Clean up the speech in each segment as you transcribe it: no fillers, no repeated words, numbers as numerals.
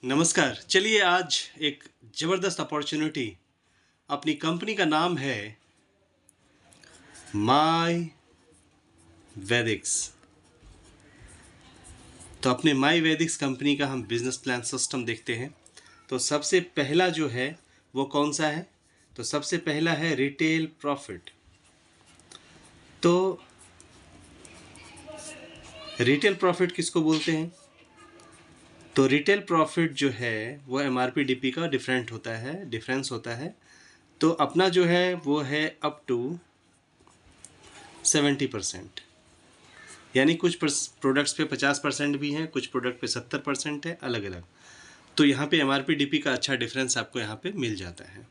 नमस्कार। चलिए आज एक ज़बरदस्त अपॉर्चुनिटी, अपनी कंपनी का नाम है माई वैदिक्स। तो अपने माई वैदिक्स कंपनी का हम बिजनेस प्लान सिस्टम देखते हैं। तो सबसे पहला जो है वो कौन सा है? तो सबसे पहला है रिटेल प्रॉफिट। तो रिटेल प्रॉफिट किसको बोलते हैं? तो रिटेल प्रॉफिट जो है वो एमआरपी डीपी का डिफरेंस होता है। तो अपना जो है वो है अप टू 70%, यानी कुछ प्रोडक्ट्स पे 50% भी हैं, कुछ प्रोडक्ट पे 70% है, अलग अलग। तो यहाँ पे एमआरपी डीपी का अच्छा डिफरेंस आपको यहाँ पे मिल जाता है।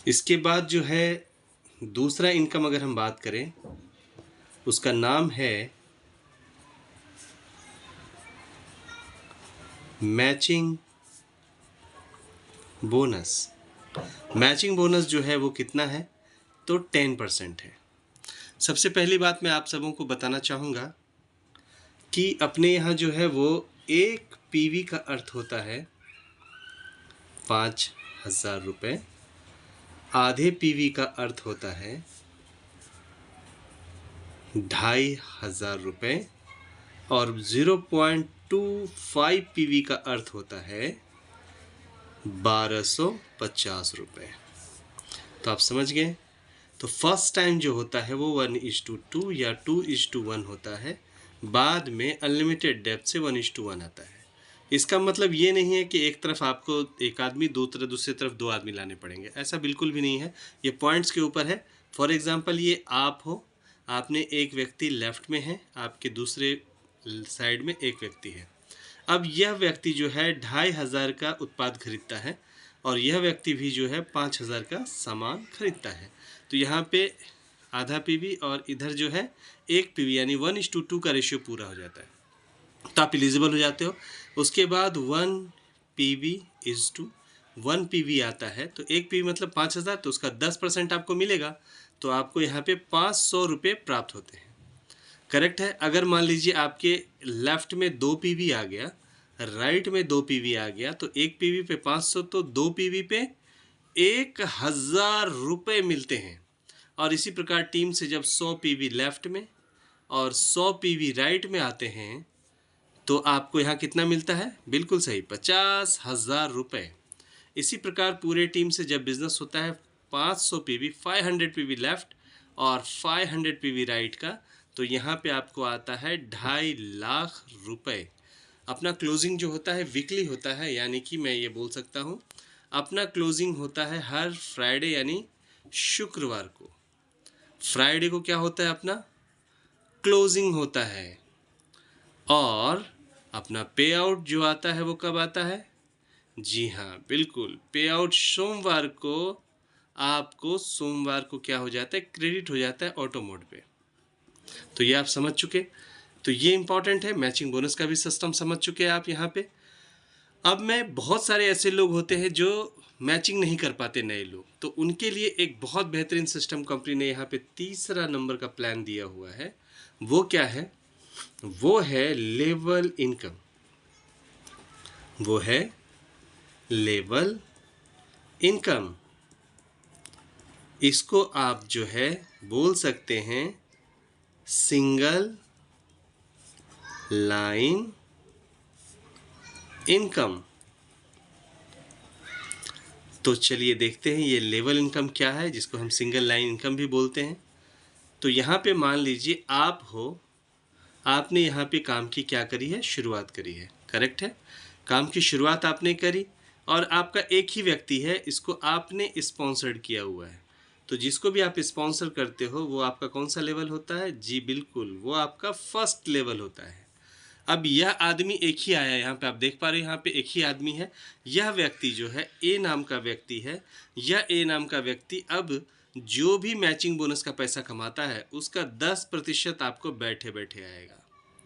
इसके बाद जो है दूसरा इनकम अगर हम बात करें, उसका नाम है मैचिंग बोनस। मैचिंग बोनस जो है वो कितना है? तो 10% है। सबसे पहली बात मैं आप सबों को बताना चाहूँगा कि अपने यहाँ जो है वो एक पीवी का अर्थ होता है 5,000 रुपये, आधे पीवी का अर्थ होता है 2,500 रुपये और 0.25 पीवी का अर्थ होता है 1,250 रुपये। तो आप समझ गए। तो फर्स्ट टाइम जो होता है वो 1:2 या 2:1 होता है, बाद में अनलिमिटेड डेप्थ से 1:1 आता है। इसका मतलब ये नहीं है कि एक तरफ आपको एक आदमी, दूसरी तरफ दो आदमी लाने पड़ेंगे, ऐसा बिल्कुल भी नहीं है। ये पॉइंट्स के ऊपर है। फॉर एग्जांपल ये आप हो, आपने एक व्यक्ति लेफ्ट में है, आपके दूसरे साइड में एक व्यक्ति है। अब यह व्यक्ति जो है 2,500 का उत्पाद खरीदता है और यह व्यक्ति भी जो है 5,000 का सामान खरीदता है। तो यहाँ पे आधा पीवी और इधर जो है एक पीवी, यानी 1:2 का रेशियो पूरा हो जाता है, तो आप एलिजिबल हो जाते हो। उसके बाद 1 पीवी आता है, तो एक पीवी मतलब 5,000, तो उसका 10% आपको मिलेगा। तो आपको यहाँ पे 500 रुपये प्राप्त होते हैं। करेक्ट है। अगर मान लीजिए आपके लेफ्ट में 2 पीवी आ गया, राइट में 2 पीवी आ गया, तो एक पीवी पे 500, तो 2 पीवी पे 1,000 रुपये मिलते हैं। और इसी प्रकार टीम से जब 100 पीवी लेफ्ट में और 100 पीवी राइट में आते हैं, तो आपको यहाँ कितना मिलता है? बिल्कुल सही, 50,000 रुपये। इसी प्रकार पूरे टीम से जब बिजनेस होता है 500 पीवी, 500 पीवी लेफ्ट और 500 पीवी राइट का, तो यहाँ पे आपको आता है 2.5 लाख रुपए। अपना क्लोजिंग जो होता है वीकली होता है, यानी कि मैं ये बोल सकता हूँ अपना क्लोजिंग होता है हर फ्राइडे यानी शुक्रवार को। फ्राइडे को क्या होता है? अपना क्लोजिंग होता है। और अपना पे आउट जो आता है वो कब आता है? जी हाँ, बिल्कुल, पे आउट सोमवार को। आपको सोमवार को क्या हो जाता है? क्रेडिट हो जाता है ऑटो मोड पे। तो ये आप समझ चुके। तो ये इंपॉर्टेंट है। मैचिंग बोनस का भी सिस्टम समझ चुके हैं आप यहाँ पे। अब मैं बहुत सारे ऐसे लोग होते हैं जो मैचिंग नहीं कर पाते, नए लोग, तो उनके लिए एक बहुत बेहतरीन सिस्टम कंपनी ने यहाँ पे तीसरा नंबर का प्लान दिया हुआ है। वो क्या है? वो है लेवल इनकम। वो है लेवल इनकम। इसको आप जो है बोल सकते हैं सिंगल लाइन इनकम। तो चलिए देखते हैं ये लेवल इनकम क्या है, जिसको हम सिंगल लाइन इनकम भी बोलते हैं। तो यहाँ पे मान लीजिए आप हो, आपने यहाँ पे काम की क्या करी है? शुरुआत करी है। करेक्ट है। काम की शुरुआत आपने करी और आपका एक ही व्यक्ति है, इसको आपने स्पॉन्सर्ड किया हुआ है। तो जिसको भी आप स्पॉन्सर करते हो वो आपका कौन सा लेवल होता है? जी बिल्कुल, वो आपका फर्स्ट लेवल होता है। अब यह आदमी एक ही आया है, यहाँ पे आप देख पा रहे हैं, यहाँ पे एक ही आदमी है। यह व्यक्ति जो है ए नाम का व्यक्ति है। यह ए नाम का व्यक्ति अब जो भी मैचिंग बोनस का पैसा कमाता है उसका 10% आपको बैठे बैठे आएगा,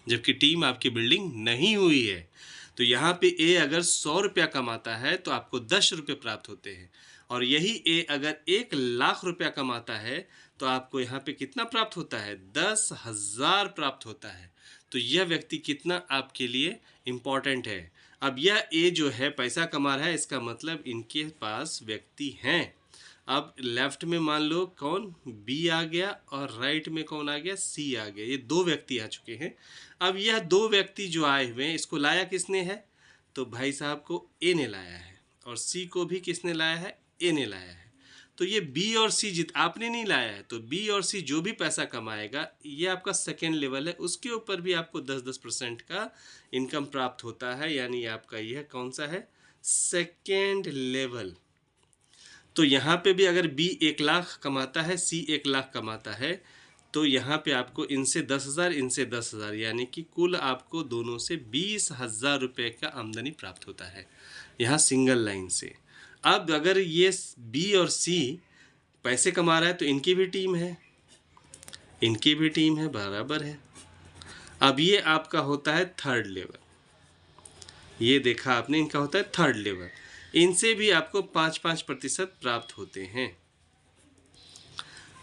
जबकि टीम आपकी बिल्डिंग नहीं हुई है। तो यहाँ पे ए अगर 100 रुपया कमाता है तो आपको 10 रुपये प्राप्त होते हैं, और यही ए अगर 1,00,000 रुपया कमाता है तो आपको यहाँ पे कितना प्राप्त होता है? 10,000 प्राप्त होता है। तो यह व्यक्ति कितना आपके लिए इम्पॉर्टेंट है। अब यह ए जो है पैसा कमा रहा है, इसका मतलब इनके पास व्यक्ति हैं। अब लेफ्ट में मान लो कौन बी आ गया और राइट में कौन आ गया, सी आ गया। ये दो व्यक्ति आ चुके हैं। अब यह दो व्यक्ति जो आए हुए हैं, इसको लाया किसने है, तो भाई साहब को ए ने लाया है, और सी को भी किसने लाया है, ए ने लाया है। तो ये बी और सी जित आपने नहीं लाया है, तो बी और सी जो भी पैसा कमाएगा, ये आपका सेकेंड लेवल है, उसके ऊपर भी आपको 10-10% का इनकम प्राप्त होता है। यानी आपका यह कौन सा है, सेकेंड लेवल। तो यहाँ पे भी अगर बी 1 लाख कमाता है, सी 1 लाख कमाता है, तो यहाँ पे आपको इनसे 10,000, इनसे 10,000, यानी कि कुल आपको दोनों से 20,000 रुपये का आमदनी प्राप्त होता है यहाँ सिंगल लाइन से। अब अगर ये बी और सी पैसे कमा रहा है तो इनकी भी टीम है, इनकी भी टीम है, बराबर है। अब ये आपका होता है थर्ड लेवल, ये देखा आपने, इनका होता है थर्ड लेवल। इनसे भी आपको 5-5% प्राप्त होते हैं।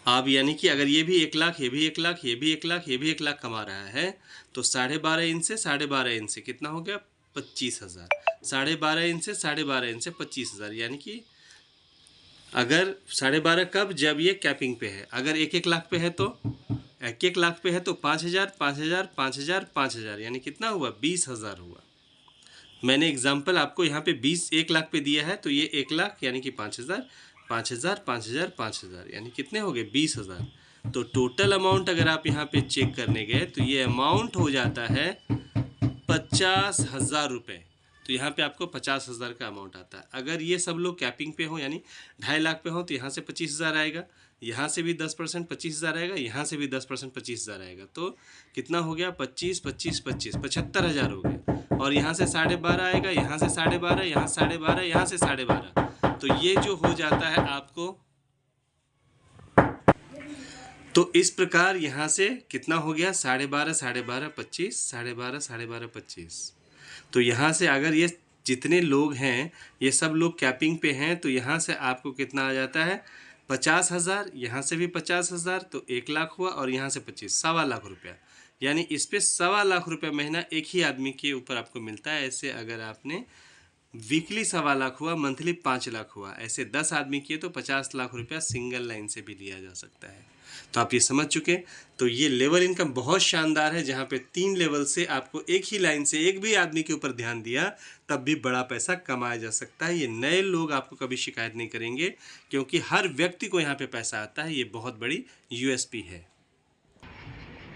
अब यानी कि अगर ये भी 1 लाख, ये भी 1 लाख, ये भी 1 लाख, ये भी 1 लाख कमा रहा है, तो 12.5 इनसे 12.5 इनसे कितना हो गया, 25,000। 12.5 इनसे 12.5 इनसे 25,000, यानी कि अगर 12.5 कब, जब ये कैपिंग पे है। अगर 1-1 लाख पे है तो 1-1 लाख पे है तो 5,000, 5,000, 5,000, 5,000, यानी कितना हुआ, 20,000 हुआ। मैंने एग्जाम्पल आपको यहाँ पे 1 लाख पे दिया है, तो ये 1 लाख यानी कि 5,000, 5,000, 5,000, 5,000, यानी कितने हो गए, 20,000। तो टोटल अमाउंट अगर आप यहाँ पे चेक करने गए तो ये अमाउंट हो जाता है 50,000 रुपये। तो यहाँ पे आपको 50,000 का अमाउंट आता है। अगर ये सब लोग कैपिंग पे हो यानी 2.5 लाख पे हो, तो यहाँ से 25,000 आएगा, यहाँ से भी 10% 25,000 आएगा, यहाँ से भी 10% 25,000 आएगा। तो कितना हो गया, 25, 25, 25, 75,000 हो गया। और यहाँ से 12.5 आएगा, यहाँ से 12.5, यहाँ से 12.5, यहाँ से 12.5। तो ये जो हो जाता है आपको, तो इस प्रकार यहाँ से कितना हो गया, 12.5, 12.5, 25, 12.5, 12.5, 25। तो यहाँ से अगर ये जितने लोग हैं ये सब लोग कैपिंग पे हैं, तो यहाँ से आपको कितना आ जाता है, 50,000, यहाँ से भी 50,000, तो 1 लाख हुआ, और यहाँ से 25, 1.25 लाख रुपया। यानी इस पे 1.25 लाख रुपया महीना एक ही आदमी के ऊपर आपको मिलता है। ऐसे अगर आपने वीकली 1.25 लाख हुआ, मंथली 5 लाख हुआ, ऐसे 10 आदमी किए तो 50 लाख रुपया सिंगल लाइन से भी लिया जा सकता है। तो आप ये समझ चुके। तो ये लेवल इनकम बहुत शानदार है, जहाँ पे 3 लेवल से आपको एक ही लाइन से एक भी आदमी के ऊपर ध्यान दिया तब भी बड़ा पैसा कमाया जा सकता है। ये नए लोग आपको कभी शिकायत नहीं करेंगे, क्योंकि हर व्यक्ति को यहाँ पे पैसा आता है। ये बहुत बड़ी यूएसपी है।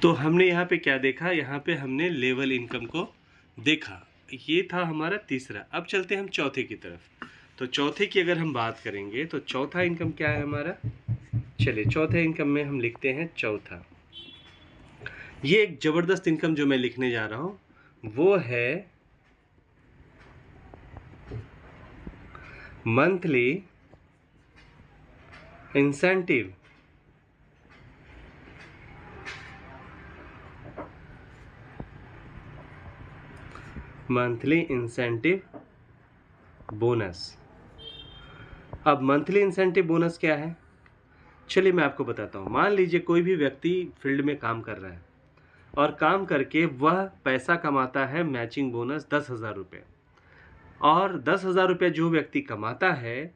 तो हमने यहाँ पे क्या देखा, यहाँ पे हमने लेवल इनकम को देखा, ये था हमारा तीसरा। अब चलते हैं हम चौथे की तरफ। तो चौथे की अगर हम बात करेंगे तो चौथा इनकम क्या है हमारा, चलिए चौथे इनकम में हम लिखते हैं चौथा। ये एक जबरदस्त इनकम जो मैं लिखने जा रहा हूं वो है मंथली इंसेंटिव बोनस। अब मंथली इंसेंटिव बोनस क्या है, चलिए मैं आपको बताता हूँ। मान लीजिए कोई भी व्यक्ति फील्ड में काम कर रहा है और काम करके वह पैसा कमाता है मैचिंग बोनस 10,000 रुपये। और 10,000 रुपये जो व्यक्ति कमाता है,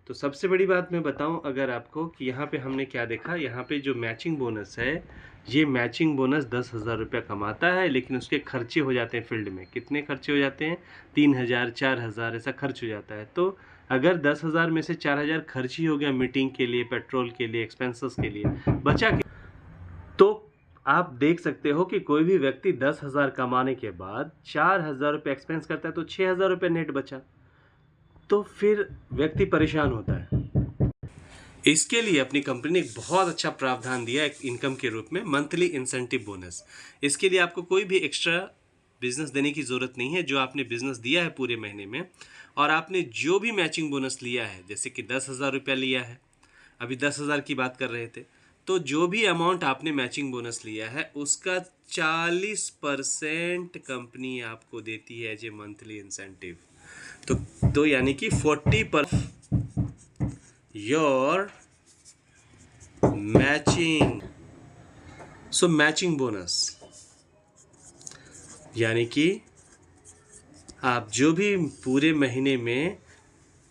तो सबसे बड़ी बात मैं बताऊं अगर आपको कि यहाँ पे हमने क्या देखा, यहाँ पे जो मैचिंग बोनस है, ये मैचिंग बोनस 10,000 रुपया कमाता है, लेकिन उसके खर्चे हो जाते हैं फील्ड में। कितने खर्चे हो जाते हैं, 3,000, 4,000 ऐसा खर्च हो जाता है। तो अगर 10,000 में से 4,000 खर्च ही हो गया मीटिंग के लिए, पेट्रोल के लिए, एक्सपेंसेस के लिए, बचा के, तो आप देख सकते हो कि कोई भी व्यक्ति 10,000 कमाने के बाद 4,000 रुपये एक्सपेंस करता है, तो 6,000 रुपये नेट बचा। तो फिर व्यक्ति परेशान होता है। इसके लिए अपनी कंपनी ने एक बहुत अच्छा प्रावधान दिया एक इनकम के रूप में, मंथली इंसेंटिव बोनस। इसके लिए आपको कोई भी एक्स्ट्रा बिजनेस देने की ज़रूरत नहीं है। जो आपने बिजनेस दिया है पूरे महीने में, और आपने जो भी मैचिंग बोनस लिया है, जैसे कि 10,000 रुपया लिया है, अभी 10,000 की बात कर रहे थे, तो जो भी अमाउंट आपने मैचिंग बोनस लिया है उसका 40% कंपनी आपको देती है एज ए मंथली इंसेंटिव। तो यानी कि 40% your matching, so matching bonus, यानी कि आप जो भी पूरे महीने में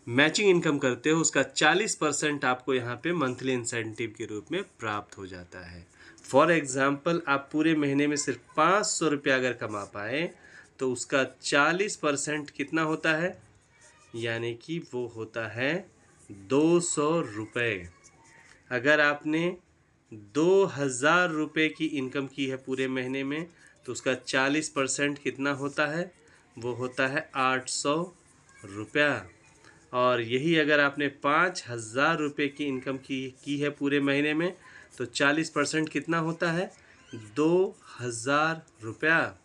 मैचिंग इनकम करते हो उसका 40% आपको यहाँ पे मंथली इंसेंटिव के रूप में प्राप्त हो जाता है। फॉर एग्ज़ाम्पल, आप पूरे महीने में सिर्फ 500 रुपये अगर कमा पाए तो उसका 40% कितना होता है, यानी कि वो होता है 200 रुपये। अगर आपने 2000 रुपये की इनकम की है पूरे महीने में तो उसका 40% कितना होता है, वो होता है 800 रुपया। और यही अगर आपने 5000 रुपये की इनकम की है पूरे महीने में तो 40% कितना होता है, 2000 रुपया।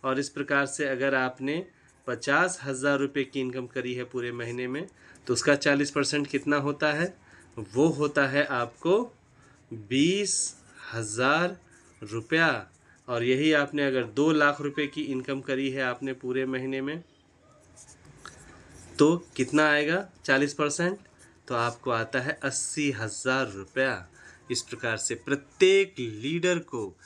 और इस प्रकार से अगर आपने 50,000 रुपये की इनकम करी है पूरे महीने में तो उसका 40% कितना होता है, वो होता है आपको 20,000 रुपया। और यही आपने अगर 2 लाख रुपए की इनकम करी है आपने पूरे महीने में तो कितना आएगा 40%, तो आपको आता है 80,000 रुपया। इस प्रकार से प्रत्येक लीडर को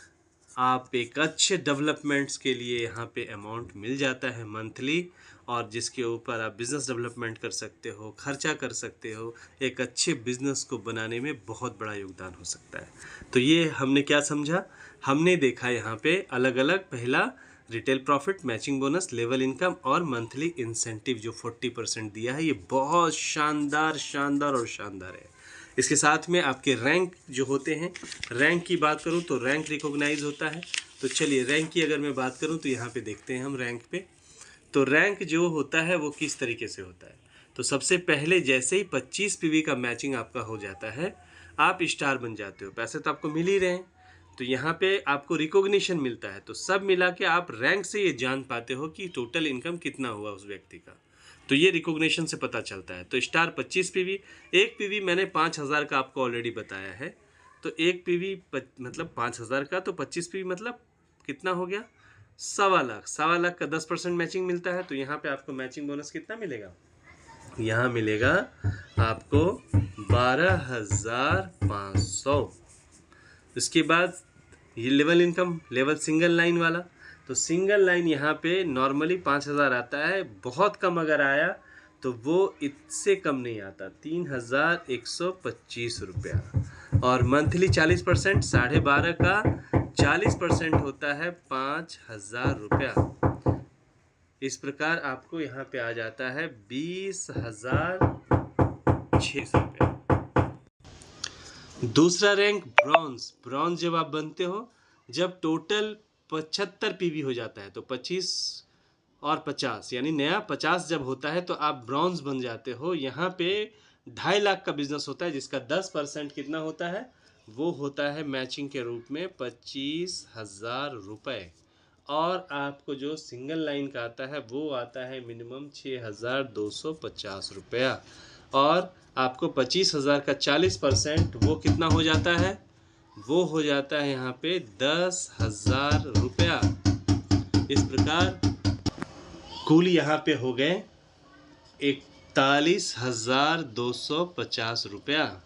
आप एक अच्छे डेवलपमेंट्स के लिए यहाँ पे अमाउंट मिल जाता है मंथली, और जिसके ऊपर आप बिज़नेस डेवलपमेंट कर सकते हो, खर्चा कर सकते हो, एक अच्छे बिज़नेस को बनाने में बहुत बड़ा योगदान हो सकता है। तो ये हमने क्या समझा, हमने देखा यहाँ पे अलग अलग, पहला retail profit, matching bonus, level income और मंथली इंसेंटिव जो 40% दिया है, ये बहुत शानदार शानदार और शानदार है। इसके साथ में आपके रैंक जो होते हैं, रैंक की बात करूं तो रैंक रिकॉग्नाइज होता है। तो चलिए रैंक की अगर मैं बात करूं तो यहाँ पे देखते हैं हम रैंक पे। तो रैंक जो होता है वो किस तरीके से होता है, तो सबसे पहले जैसे ही 25 पीवी का मैचिंग आपका हो जाता है आप स्टार बन जाते हो, पैसे तो आपको मिल ही रहे हैं, तो यहाँ पे आपको रिकॉग्निशन मिलता है। तो सब मिला के आप रैंक से ये जान पाते हो कि टोटल इनकम कितना हुआ उस व्यक्ति का, तो ये रिकॉग्निशन से पता चलता है। तो स्टार 25 पीवी, एक पीवी मैंने 5000 का आपको ऑलरेडी बताया है, तो एक पीवी मतलब 5000 का, तो 25 पीवी मतलब कितना हो गया, 1.25 लाख। 1.25 लाख का 10% मैचिंग मिलता है, तो यहाँ पे आपको मैचिंग बोनस कितना मिलेगा, यहाँ मिलेगा आपको 12,500। इसके बाद ये level income, level single line वाला, तो सिंगल लाइन यहाँ पे नॉर्मली 5,000 आता है, बहुत कम अगर आया तो वो इससे कम नहीं आता, 3,125 रुपया। और मंथली 40%, 12.5 का 40% होता है 5,000 रुपया। इस प्रकार आपको यहाँ पे आ जाता है 20,600 रुपया। दूसरा रैंक ब्रॉन्ज। ब्रॉन्ज जब आप बनते हो जब टोटल 75 पीवी हो जाता है, तो 25 और 50 यानी नया 50 जब होता है तो आप ब्रॉन्ज बन जाते हो। यहाँ पे 2.5 लाख का बिजनेस होता है जिसका 10% कितना होता है, वो होता है मैचिंग के रूप में 25,000 रुपये। और आपको जो सिंगल लाइन का आता है वो आता है मिनिमम 6,250 रुपया। और आपको 25,000 का 40% वो कितना हो जाता है, वो हो जाता है यहाँ पे 10,000 रुपया। इस प्रकार कुल यहाँ पे हो गए 41,250 रुपया।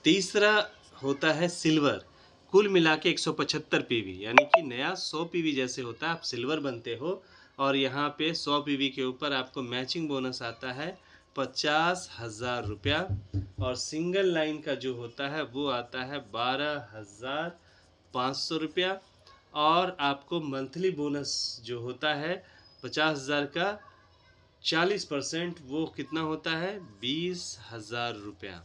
तीसरा होता है सिल्वर। कुल मिला के 175 पीवी, यानी कि नया 100 पीवी जैसे होता है, आप सिल्वर बनते हो। और यहाँ पे 100 पीवी के ऊपर आपको मैचिंग बोनस आता है 50,000 रुपया। और सिंगल लाइन का जो होता है वो आता है 12,500 रुपया। और आपको मंथली बोनस जो होता है 50,000 का 40%, वो कितना होता है 20,000 रुपया।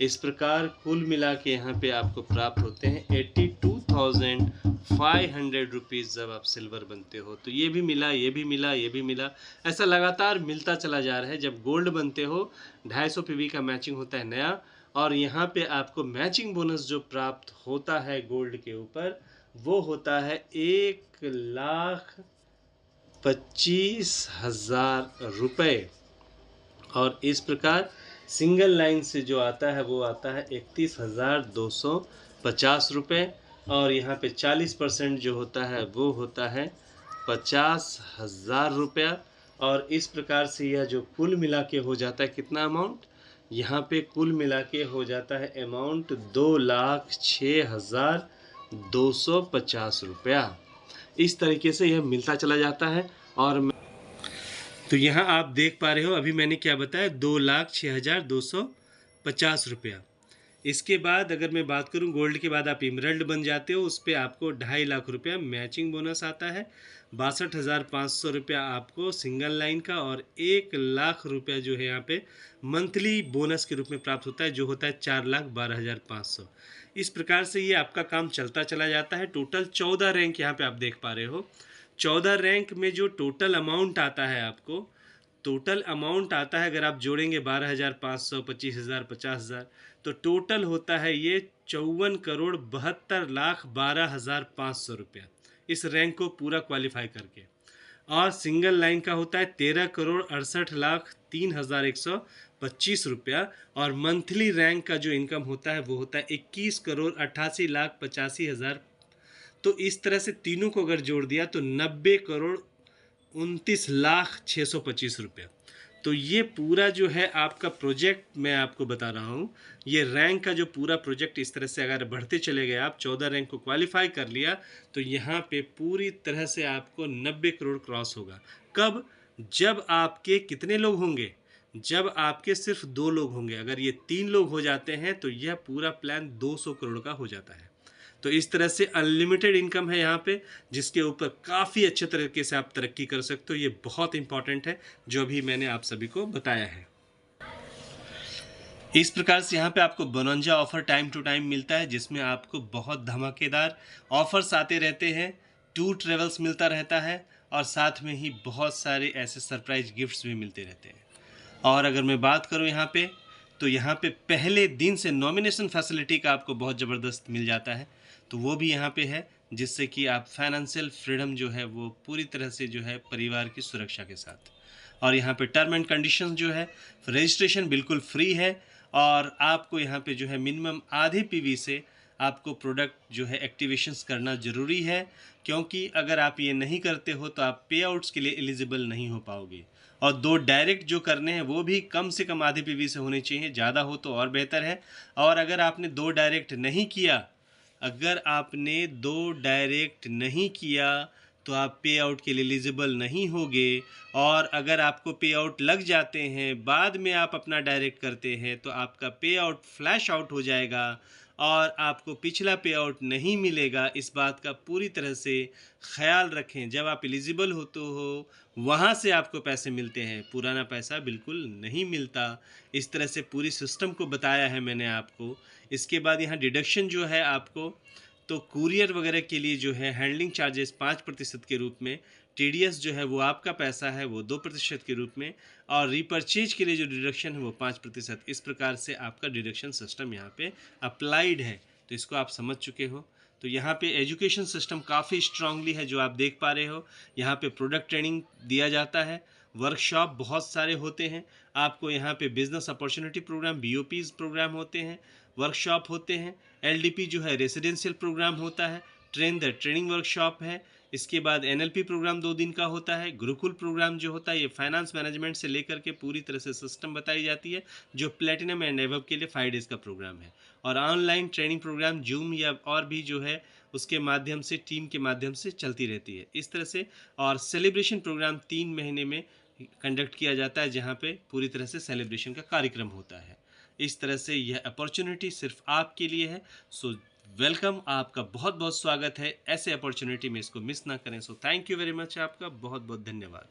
इस प्रकार कुल मिला के यहाँ पे आपको प्राप्त होते हैं 82,500 रुपीज़ जब आप सिल्वर बनते हो। तो ये भी मिला, ये भी मिला, ये भी मिला, ऐसा लगातार मिलता चला जा रहा है। जब गोल्ड बनते हो 250 पीवी का मैचिंग होता है नया, और यहाँ पे आपको मैचिंग बोनस जो प्राप्त होता है गोल्ड के ऊपर वो होता है 1,25,000 रुपये। और इस प्रकार सिंगल लाइन से जो आता है वो आता है 31,250 रुपये। और यहाँ पे 40% जो होता है वो होता है 50,000 रुपया। और इस प्रकार से यह जो कुल मिला के हो जाता है कितना अमाउंट, यहाँ पे कुल मिला के हो जाता है अमाउंट 2,06,250 रुपया। इस तरीके से यह मिलता चला जाता है। और तो यहाँ आप देख पा रहे हो अभी मैंने क्या बताया, 2,06,250 रुपया। इसके बाद अगर मैं बात करूं गोल्ड के बाद आप इमरल्ड बन जाते हो, उस पर आपको 2.5 लाख रुपया मैचिंग बोनस आता है, 62,500 रुपया आपको सिंगल लाइन का, और 1 लाख रुपया जो है यहाँ पे मंथली बोनस के रूप में प्राप्त होता है, जो होता है 4,12,500। इस प्रकार से ये आपका काम चलता चला जाता है। टोटल 14 रैंक यहाँ पे आप देख पा रहे हो। 14 रैंक में जो टोटल अमाउंट आता है आपको, टोटल अमाउंट आता है अगर आप जोड़ेंगे 12,500, 25,000, 50,000, तो टोटल होता है ये 54,72,12,500 रुपया इस रैंक को पूरा क्वालिफाई करके। और सिंगल लाइन का होता है 13,68,03,125 रुपया। और मंथली रैंक का जो इनकम होता है वो होता है 21,88,85,000। तो इस तरह से तीनों को अगर जोड़ दिया तो 90,29,06,25 रुपया। तो ये पूरा जो है आपका प्रोजेक्ट मैं आपको बता रहा हूँ, ये रैंक का जो पूरा प्रोजेक्ट इस तरह से अगर बढ़ते चले गए, आप 14 रैंक को क्वालिफाई कर लिया, तो यहाँ पे पूरी तरह से आपको 90 करोड़ क्रॉस होगा। कब? जब आपके कितने लोग होंगे? जब आपके सिर्फ 2 लोग होंगे। अगर ये 3 लोग हो जाते हैं तो यह पूरा प्लान 200 करोड़ का हो जाता है। तो इस तरह से अनलिमिटेड इनकम है यहाँ पे, जिसके ऊपर काफ़ी अच्छे तरीके से आप तरक्की कर सकते हो। ये बहुत इंपॉर्टेंट है जो अभी मैंने आप सभी को बताया है। इस प्रकार से यहाँ पे आपको बोनंजा ऑफर टाइम टू टाइम मिलता है, जिसमें आपको बहुत धमाकेदार ऑफर्स आते रहते हैं, टूर ट्रेवल्स मिलता रहता है, और साथ में ही बहुत सारे ऐसे सरप्राइज गिफ्ट्स भी मिलते रहते हैं। और अगर मैं बात करूँ यहाँ पे, तो यहाँ पे पहले दिन से नॉमिनेशन फैसिलिटी का आपको बहुत ज़बरदस्त मिल जाता है, तो वो भी यहाँ पे है, जिससे कि आप फाइनेंशियल फ्रीडम जो है वो पूरी तरह से जो है परिवार की सुरक्षा के साथ। और यहाँ पे टर्म एंड कंडीशंस जो है, रजिस्ट्रेशन बिल्कुल फ्री है, और आपको यहाँ पे जो है मिनिमम आधे पीवी से आपको प्रोडक्ट जो है एक्टिवेशंस करना ज़रूरी है, क्योंकि अगर आप ये नहीं करते हो तो आप पे आउट्स के लिए एलिजिबल नहीं हो पाओगे। और 2 डायरेक्ट जो करने हैं वो भी कम से कम आधे पीवी से होने चाहिए, ज़्यादा हो तो और बेहतर है। और अगर आपने 2 डायरेक्ट नहीं किया, अगर आपने 2 डायरेक्ट नहीं किया तो आप पे आउट के लिए एलिजिबल नहीं होगे। और अगर आपको पे आउट लग जाते हैं, बाद में आप अपना डायरेक्ट करते हैं, तो आपका पे आउट फ्लैश आउट हो जाएगा और आपको पिछला पे आउट नहीं मिलेगा। इस बात का पूरी तरह से ख्याल रखें। जब आप एलिजिबल होते हो वहाँ से आपको पैसे मिलते हैं, पुराना पैसा बिल्कुल नहीं मिलता। इस तरह से पूरी सिस्टम को बताया है मैंने आपको। इसके बाद यहाँ डिडक्शन जो है आपको, तो कुरियर वगैरह के लिए जो है हैंडलिंग चार्जेस 5% के रूप में, टीडीएस जो है वो आपका पैसा है वो 2% के रूप में, और रीपर्चेज के लिए जो डिडक्शन है वो 5%। इस प्रकार से आपका डिडक्शन सिस्टम यहाँ पे अप्लाइड है, तो इसको आप समझ चुके हो। तो यहाँ पे एजुकेशन सिस्टम काफ़ी स्ट्रांगली है, जो आप देख पा रहे हो। यहाँ पे प्रोडक्ट ट्रेनिंग दिया जाता है, वर्कशॉप बहुत सारे होते हैं, आपको यहाँ पे बिजनेस अपॉर्चुनिटी प्रोग्राम, बीओपीज प्रोग्राम होते हैं, वर्कशॉप होते हैं, एलडीपी जो है रेसिडेंशियल प्रोग्राम होता है, ट्रेन द ट्रेनिंग वर्कशॉप है। इसके बाद एनएलपी प्रोग्राम 2 दिन का होता है। गुरुकुल प्रोग्राम जो होता है ये फाइनेंस मैनेजमेंट से लेकर के पूरी तरह से सिस्टम बताई जाती है, जो प्लेटिनम एंड एवब के लिए 5 डेज़ का प्रोग्राम है। और ऑनलाइन ट्रेनिंग प्रोग्राम जूम या और भी जो है उसके माध्यम से, टीम के माध्यम से चलती रहती है इस तरह से। और सेलिब्रेशन प्रोग्राम 3 महीने में कंडक्ट किया जाता है, जहाँ पे पूरी तरह से सेलिब्रेशन का कार्यक्रम होता है। इस तरह से यह अपॉर्चुनिटी सिर्फ आपके लिए है। सो वेलकम, आपका बहुत बहुत स्वागत है। ऐसे अपॉर्चुनिटी में इसको मिस ना करें। So thank you very much, आपका बहुत बहुत धन्यवाद।